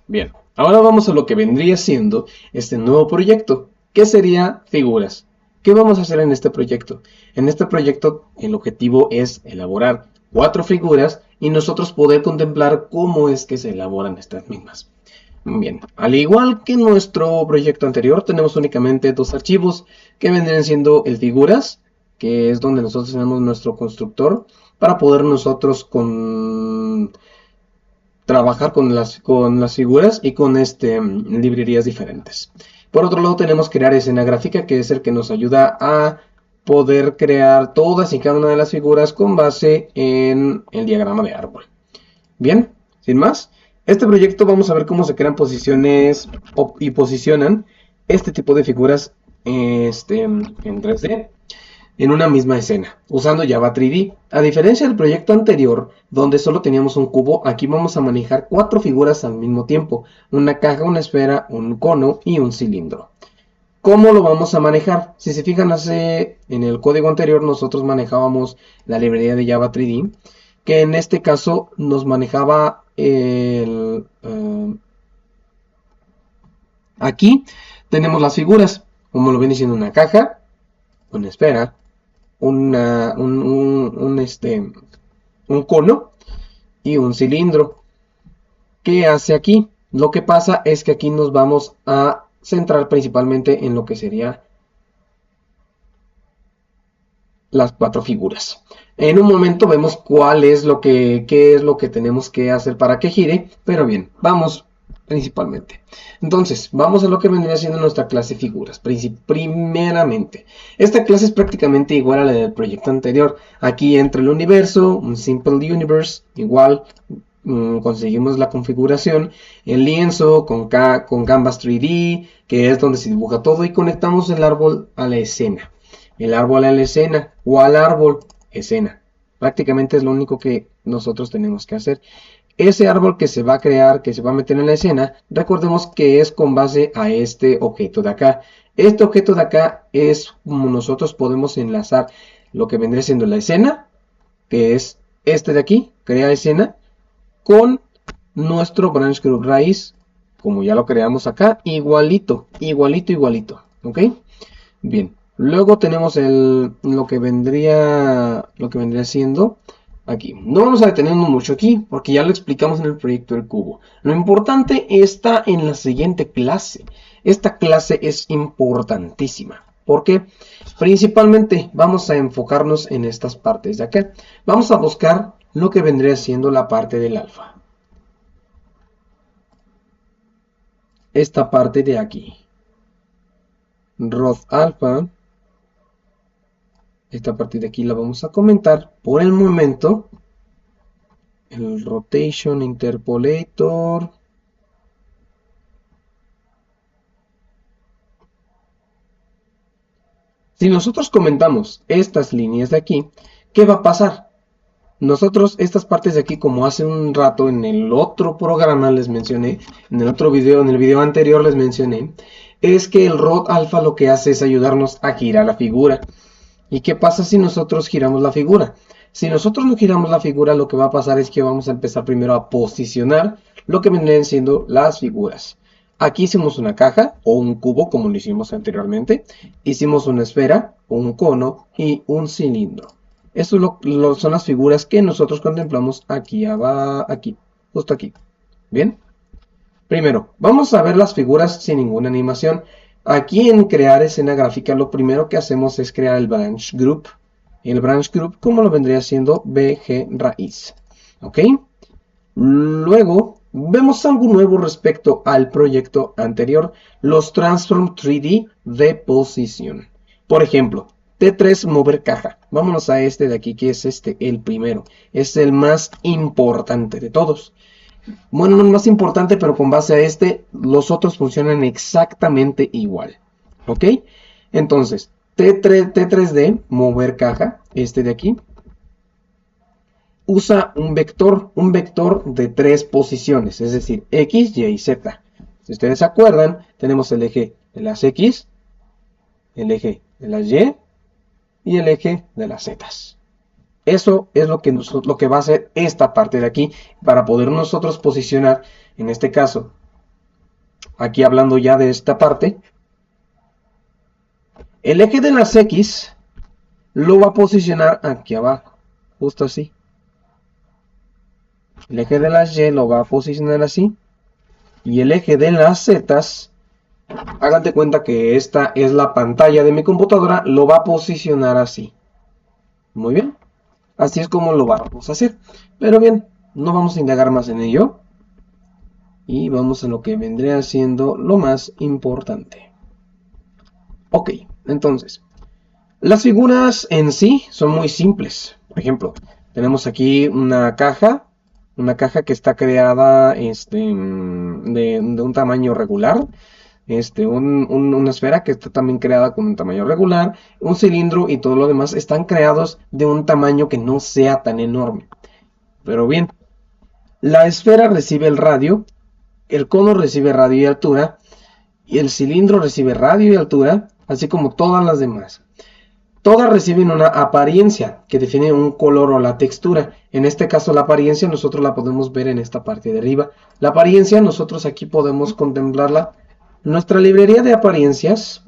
Bien, ahora vamos a lo que vendría siendo este nuevo proyecto, que sería figuras. ¿Qué vamos a hacer en este proyecto? En este proyecto el objetivo es elaborar 4 figuras y nosotros poder contemplar cómo es que se elaboran estas mismas. Bien, al igual que nuestro proyecto anterior, tenemos únicamente 2 archivos que vendrían siendo el figuras, que es donde nosotros tenemos nuestro constructor, para poder nosotros trabajar con las figuras y con librerías diferentes. Por otro lado tenemos crear escena gráfica, que es el que nos ayuda a poder crear todas y cada una de las figuras con base en el diagrama de árbol. Bien, sin más, este proyecto vamos a ver cómo se crean posiciones y posicionan este tipo de figuras en 3D en una misma escena, usando Java 3D. A diferencia del proyecto anterior, donde solo teníamos un cubo, aquí vamos a manejar 4 figuras al mismo tiempo, una caja, una esfera, un cono y un cilindro. ¿Cómo lo vamos a manejar? Si se fijan, en el código anterior nosotros manejábamos la librería de Java 3D, que en este caso nos manejaba aquí tenemos las figuras, como lo viene siendo una caja, una esfera, un cono y un cilindro. ¿Qué hace aquí? Lo que pasa es que aquí nos vamos a centrar principalmente en lo que sería las 4 figuras. En un momento vemos qué es lo que tenemos que hacer para que gire, pero bien, vamos principalmente. Entonces, vamos a lo que vendría siendo nuestra clase figuras. Primeramente, esta clase es prácticamente igual a la del proyecto anterior. Aquí entra el universo, un simple universe, igual conseguimos la configuración, el lienzo con Canvas 3D, que es donde se dibuja todo, y conectamos el árbol a la escena. El árbol a la escena o al árbol escena. Prácticamente es lo único que nosotros tenemos que hacer. Ese árbol que se va a crear, que se va a meter en la escena, recordemos que es con base a este objeto de acá. Este objeto de acá es como nosotros podemos enlazar lo que vendría siendo la escena, que es este de aquí, crea escena, con nuestro branch group raíz, como ya lo creamos acá, igualito, igualito, igualito. ¿Ok? Bien, luego tenemos lo que vendría siendo aquí. No vamos a detenernos mucho aquí, porque ya lo explicamos en el proyecto del cubo. Lo importante está en la siguiente clase. Esta clase es importantísima, porque principalmente vamos a enfocarnos en estas partes de acá. Vamos a buscar lo que vendría siendo la parte del alfa. Esta parte de aquí. Rod alfa. Esta parte de aquí la vamos a comentar por el momento. El rotation interpolator. Si nosotros comentamos estas líneas de aquí, ¿qué va a pasar? Nosotros estas partes de aquí, como hace un rato en el otro programa les mencioné, en el otro video, en el video anterior les mencioné, es que el rod alfa lo que hace es ayudarnos a girar la figura. ¿Y qué pasa si nosotros giramos la figura? Si nosotros no giramos la figura, lo que va a pasar es que vamos a empezar primero a posicionar lo que vendrían siendo las figuras. Aquí hicimos una caja o un cubo, como lo hicimos anteriormente. Hicimos una esfera, un cono y un cilindro. Estas son las figuras que nosotros contemplamos aquí abajo, aquí, justo aquí. ¿Bien? Primero, vamos a ver las figuras sin ninguna animación. Aquí en crear escena gráfica, lo primero que hacemos es crear el branch group. El branch group, como lo vendría siendo BG raíz. ¿Ok? Luego, vemos algo nuevo respecto al proyecto anterior, los Transform 3D de Position. Por ejemplo, T3 mover caja. Vámonos a este de aquí, que es el primero. Es el más importante de todos. Bueno, no el más importante, pero con base a los otros funcionan exactamente igual. ¿Ok? Entonces, T3D, mover caja, este de aquí, usa un vector de 3 posiciones, es decir, X, Y y Z. Si ustedes se acuerdan, tenemos el eje de las X, el eje de las Y y el eje de las Z. Eso es lo que va a hacer esta parte de aquí para poder nosotros posicionar, en este caso, aquí hablando ya de esta parte, el eje de las X lo va a posicionar aquí abajo, justo así. El eje de las Y lo va a posicionar así. Y el eje de las Z, hagan de cuenta que esta es la pantalla de mi computadora, lo va a posicionar así. Muy bien. Así es como lo vamos a hacer. Pero bien, no vamos a indagar más en ello. Y vamos a lo que vendría siendo lo más importante. Ok, entonces, las figuras en sí son muy simples. Por ejemplo, tenemos aquí una caja que está creada de un tamaño regular. Una esfera que está también creada con un tamaño regular, un cilindro y todo lo demás están creados de un tamaño que no sea tan enorme. Pero bien, la esfera recibe el radio, el cono recibe radio y altura, y el cilindro recibe radio y altura, así como todas las demás. Todas reciben una apariencia que define un color o la textura. En este caso la apariencia nosotros la podemos ver en esta parte de arriba. La apariencia nosotros aquí podemos contemplarla. Nuestra librería de apariencias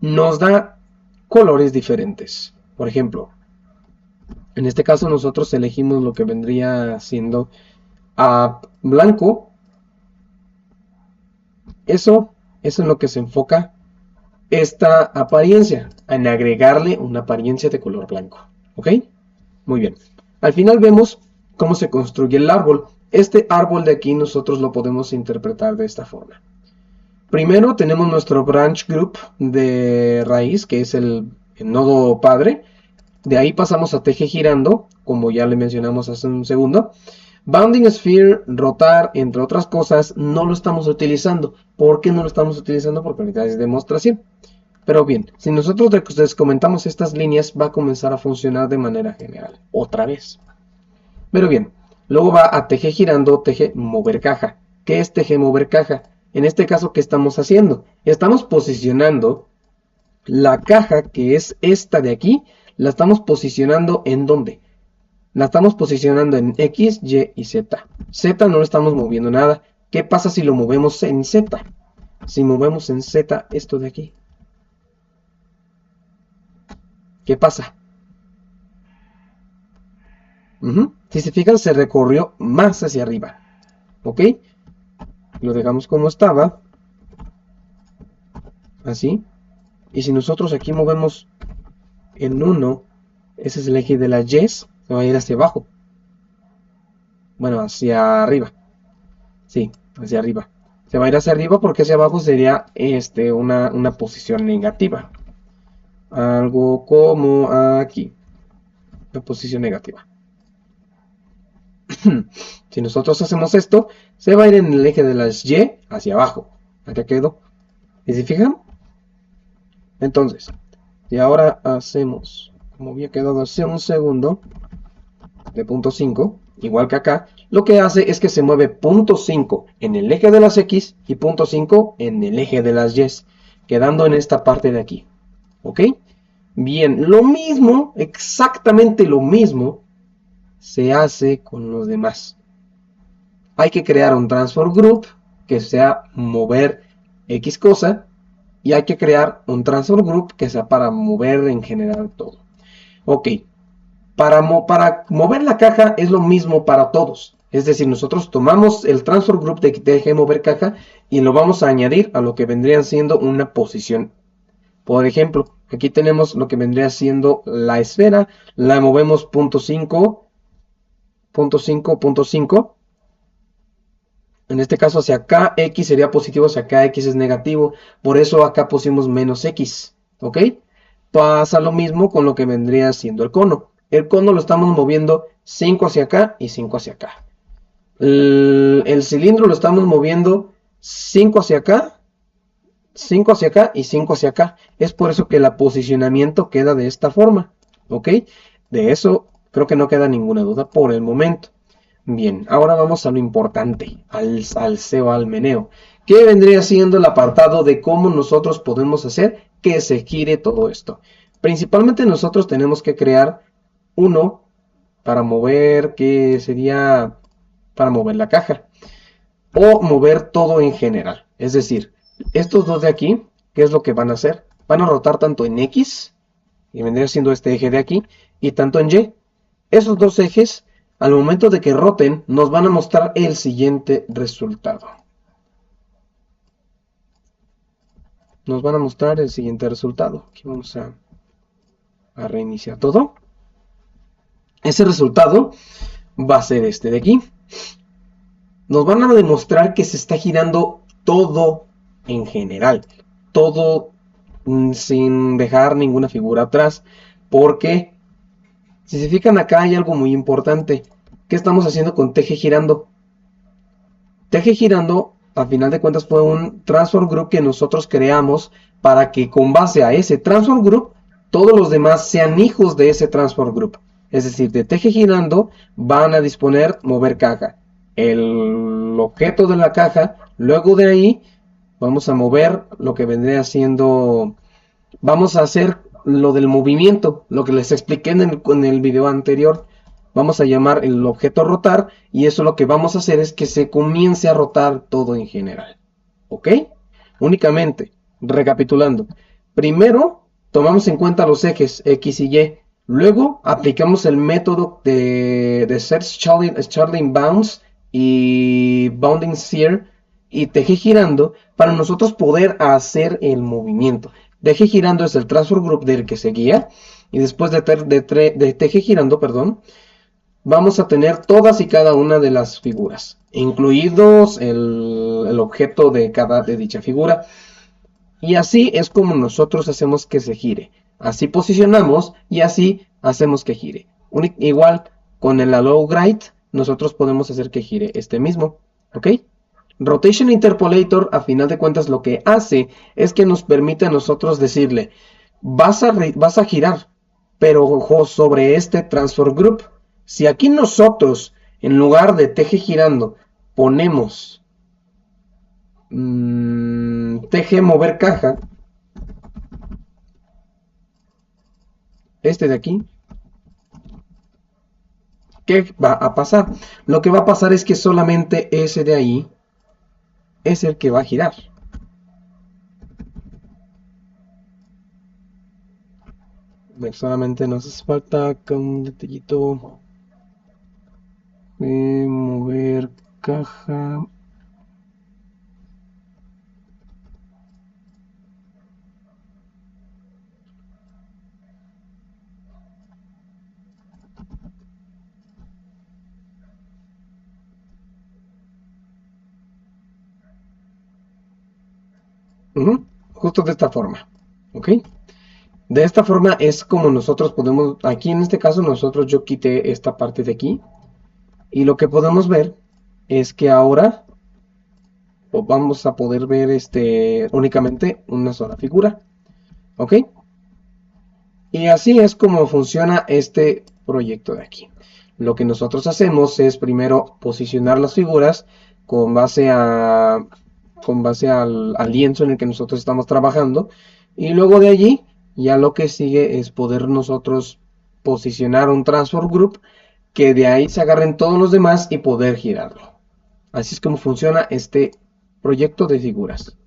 nos da colores diferentes. Por ejemplo, en este caso nosotros elegimos lo que vendría siendo blanco. Eso es en lo que se enfoca esta apariencia, en agregarle una apariencia de color blanco. ¿Ok? Muy bien. Al final vemos cómo se construye el árbol. Este árbol de aquí nosotros lo podemos interpretar de esta forma. Primero tenemos nuestro branch group de raíz, que es el nodo padre. De ahí pasamos a teje girando, como ya le mencionamos hace un segundo. Bounding Sphere, rotar, entre otras cosas, no lo estamos utilizando. ¿Por qué no lo estamos utilizando? Porque ahorita es demostración. Pero bien, si nosotros descomentamos estas líneas, va a comenzar a funcionar de manera general. Otra vez. Pero bien, luego va a teje girando, teje mover caja. ¿Qué es teje mover caja? En este caso, ¿qué estamos haciendo? Estamos posicionando la caja, que es esta de aquí, la estamos posicionando ¿en dónde? La estamos posicionando en X, Y y Z. Z no lo estamos moviendo nada. ¿Qué pasa si lo movemos en Z? Si movemos en Z esto de aquí, ¿qué pasa? Si se fijan, se recorrió más hacia arriba. ¿Ok? Lo dejamos como estaba. Así. Y si nosotros aquí movemos en 1, ese es el eje de las Y, se va a ir hacia abajo. Bueno, hacia arriba. Sí, hacia arriba. Se va a ir hacia arriba porque hacia abajo sería una posición negativa. Algo como aquí. Una posición negativa. Si nosotros hacemos esto, se va a ir en el eje de las Y hacia abajo. Acá quedó. ¿Y se fijan? Entonces, si ahora hacemos, como había quedado hace un segundo, de punto 5, igual que acá, lo que hace es que se mueve punto 5 en el eje de las X y punto 5 en el eje de las Y, quedando en esta parte de aquí. ¿Ok? Bien, lo mismo, exactamente lo mismo, se hace con los demás. Hay que crear un transform group que sea mover X cosa, y hay que crear un transform group que sea para mover en general todo. Ok, para mover la caja es lo mismo para todos. Es decir, nosotros tomamos el transform group de TG mover caja y lo vamos a añadir a lo que vendría siendo una posición. Por ejemplo, aquí tenemos lo que vendría siendo la esfera, la movemos punto 5, punto 5, punto 5. En este caso hacia acá X sería positivo, hacia acá X es negativo. Por eso acá pusimos menos X. ¿Ok? Pasa lo mismo con lo que vendría siendo el cono. El cono lo estamos moviendo 5 hacia acá y 5 hacia acá. El cilindro lo estamos moviendo 5 hacia acá, 5 hacia acá y 5 hacia acá. Es por eso que el posicionamiento queda de esta forma. ¿Ok? De eso creo que no queda ninguna duda por el momento. Bien, ahora vamos a lo importante, al salseo, al meneo. ¿Qué vendría siendo el apartado de cómo nosotros podemos hacer que se gire todo esto? Principalmente nosotros tenemos que crear uno para mover, que sería para mover la caja. o mover todo en general. Es decir, estos dos de aquí, ¿qué es lo que van a hacer? Van a rotar tanto en X, y vendría siendo este eje de aquí, y tanto en Y. Esos dos ejes, al momento de que roten, nos van a mostrar el siguiente resultado. Nos van a mostrar el siguiente resultado. Aquí vamos a reiniciar todo. Ese resultado va a ser este de aquí. Nos van a demostrar que se está girando todo en general. Todo sin dejar ninguna figura atrás. Porque si se fijan acá hay algo muy importante. ¿Qué estamos haciendo con TG girando? TG girando, a final de cuentas, fue un transform group que nosotros creamos para que con base a ese transform group, todos los demás sean hijos de ese transform group. Es decir, de TG girando van a disponer mover caja. El objeto de la caja, luego de ahí vamos a mover lo que vendría siendo, vamos a hacer lo del movimiento, lo que les expliqué en el video anterior. Vamos a llamar el objeto rotar y eso lo que vamos a hacer es que se comience a rotar todo en general. ¿Ok? Únicamente, recapitulando. Primero, tomamos en cuenta los ejes X y Y. Luego, aplicamos el método de Set Starting Bounds y Bounding Sear y TG girando para nosotros poder hacer el movimiento. TG girando es el transfer group del que se guía y después de TG girando, perdón, vamos a tener todas y cada una de las figuras, incluidos el objeto de dicha figura. Y así es como nosotros hacemos que se gire. Así posicionamos y así hacemos que gire. Igual con el Allow Grade, nosotros podemos hacer que gire este mismo. ¿Ok? Rotation Interpolator, a final de cuentas, lo que hace es que nos permite a nosotros decirle, vas a girar, pero ojo, sobre este Transfer Group. Si aquí nosotros, en lugar de TG girando, ponemos TG mover caja, este de aquí, ¿qué va a pasar? Lo que va a pasar es que solamente ese de ahí es el que va a girar. Solamente nos hace falta un detallito de mover caja. Justo de esta forma, ¿ok? De esta forma es como nosotros podemos, aquí en este caso yo quité esta parte de aquí y lo que podemos ver es que ahora vamos a poder ver únicamente una sola figura, ¿ok? Y así es como funciona este proyecto de aquí. Lo que nosotros hacemos es primero posicionar las figuras con base al lienzo en el que nosotros estamos trabajando y luego de allí ya lo que sigue es poder nosotros posicionar un transform group que de ahí se agarren todos los demás y poder girarlo. Así es como funciona este proyecto de figuras.